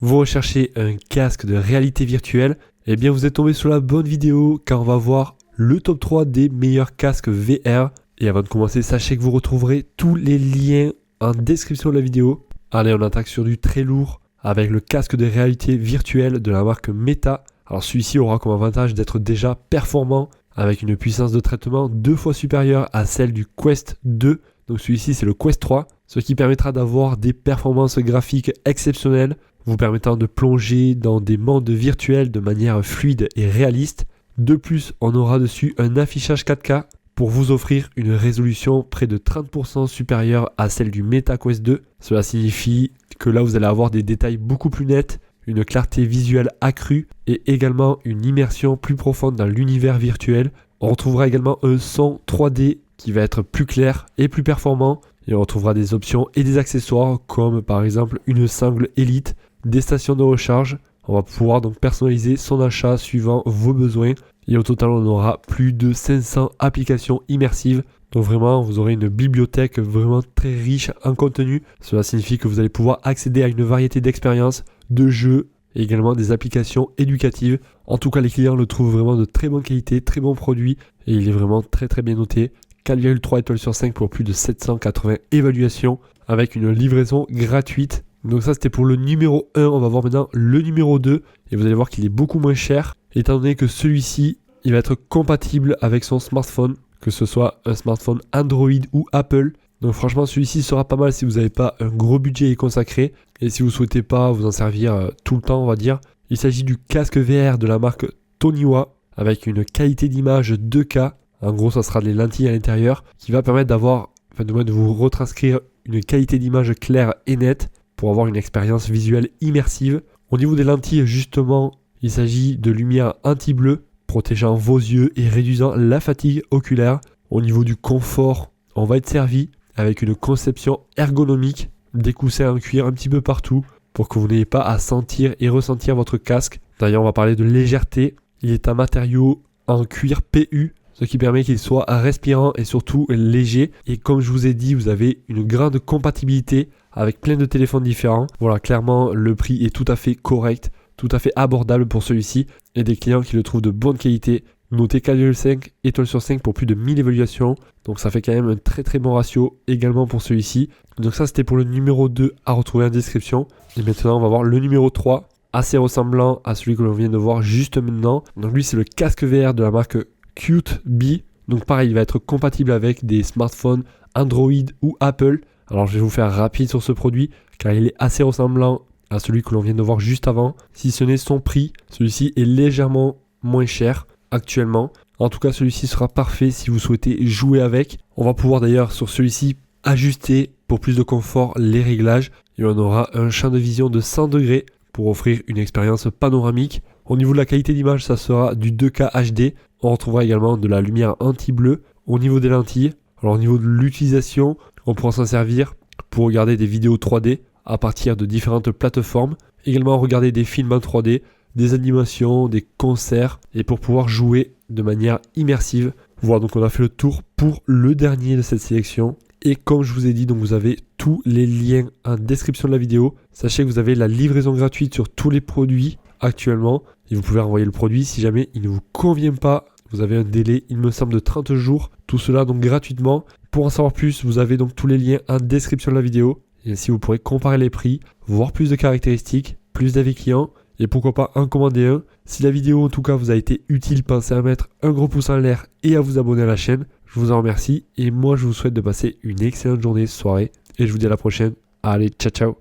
Vous recherchez un casque de réalité virtuelle? Eh bien vous êtes tombé sur la bonne vidéo car on va voir le top 3 des meilleurs casques VR. Et avant de commencer, sachez que vous retrouverez tous les liens en description de la vidéo. Allez, on attaque sur du très lourd avec le casque de réalité virtuelle de la marque Meta. Alors celui-ci aura comme avantage d'être déjà performant avec une puissance de traitement 2 fois supérieure à celle du Quest 2. Donc celui-ci c'est le Quest 3, ce qui permettra d'avoir des performances graphiques exceptionnelles, vous permettant de plonger dans des mondes virtuels de manière fluide et réaliste. De plus, on aura dessus un affichage 4K pour vous offrir une résolution près de 30% supérieure à celle du Meta Quest 2. Cela signifie que là vous allez avoir des détails beaucoup plus nets, une clarté visuelle accrue et également une immersion plus profonde dans l'univers virtuel. On retrouvera également un son 3D qui va être plus clair et plus performant. Et on retrouvera des options et des accessoires comme par exemple une sangle Elite, des stations de recharge. On va pouvoir donc personnaliser son achat suivant vos besoins. Et au total, on aura plus de 500 applications immersives. Donc vraiment, vous aurez une bibliothèque vraiment très riche en contenu. Cela signifie que vous allez pouvoir accéder à une variété d'expériences, de jeux et également des applications éducatives. En tout cas, les clients le trouvent vraiment de très bonne qualité, très bon produit et il est vraiment très très bien noté. 4,3 étoiles sur 5 pour plus de 780 évaluations avec une livraison gratuite. Donc ça c'était pour le numéro 1, on va voir maintenant le numéro 2 et vous allez voir qu'il est beaucoup moins cher étant donné que celui-ci il va être compatible avec son smartphone, que ce soit un smartphone Android ou Apple. Donc franchement celui-ci sera pas mal si vous n'avez pas un gros budget à y consacrer et si vous ne souhaitez pas vous en servir tout le temps on va dire. Il s'agit du casque VR de la marque Toniwa avec une qualité d'image 2K. En gros ça sera des lentilles à l'intérieur qui va permettre de vous retranscrire une qualité d'image claire et nette pour avoir une expérience visuelle immersive. Au niveau des lentilles justement il s'agit de lumière anti-bleu protégeant vos yeux et réduisant la fatigue oculaire. Au niveau du confort on va être servi avec une conception ergonomique, des coussins en cuir un petit peu partout pour que vous n'ayez pas à sentir et ressentir votre casque. D'ailleurs on va parler de légèreté, il est un matériau en cuir PU, ce qui permet qu'il soit respirant et surtout léger. Et comme je vous ai dit, vous avez une grande compatibilité avec plein de téléphones différents. Voilà, clairement le prix est tout à fait correct, tout à fait abordable pour celui-ci et des clients qui le trouvent de bonne qualité. Noté 4,5 étoiles sur 5 pour plus de 1000 évaluations. Donc ça fait quand même un très très bon ratio également pour celui-ci. Donc ça c'était pour le numéro 2 à retrouver en description. Et maintenant on va voir le numéro 3, assez ressemblant à celui que l'on vient de voir juste maintenant. Donc lui c'est le casque VR de la marque Qt Bee. Donc pareil il va être compatible avec des smartphones Android ou Apple. Alors je vais vous faire rapide sur ce produit car il est assez ressemblant à celui que l'on vient de voir juste avant. Si ce n'est son prix, celui-ci est légèrement moins cher actuellement. En tout cas celui-ci sera parfait si vous souhaitez jouer avec. On va pouvoir d'ailleurs sur celui-ci ajuster pour plus de confort les réglages et on aura un champ de vision de 100 degrés pour offrir une expérience panoramique. Au niveau de la qualité d'image ça sera du 2K HD. On retrouvera également de la lumière anti-bleu. Au niveau des lentilles, alors au niveau de l'utilisation, on pourra s'en servir pour regarder des vidéos 3D à partir de différentes plateformes. Également regarder des films en 3D, des animations, des concerts et pour pouvoir jouer de manière immersive. Voilà, donc on a fait le tour pour le dernier de cette sélection. Et comme je vous ai dit, donc vous avez tous les liens en description de la vidéo. Sachez que vous avez la livraison gratuite sur tous les produits actuellement. Et vous pouvez renvoyer le produit si jamais il ne vous convient pas. Vous avez un délai, il me semble, de 30 jours. Tout cela donc gratuitement. Pour en savoir plus, vous avez donc tous les liens en description de la vidéo. Et ainsi vous pourrez comparer les prix, voir plus de caractéristiques, plus d'avis clients. Et pourquoi pas en commander un. Si la vidéo en tout cas vous a été utile, pensez à mettre un gros pouce en l'air et à vous abonner à la chaîne. Je vous en remercie et moi je vous souhaite de passer une excellente journée, soirée et je vous dis à la prochaine. Allez, ciao ciao.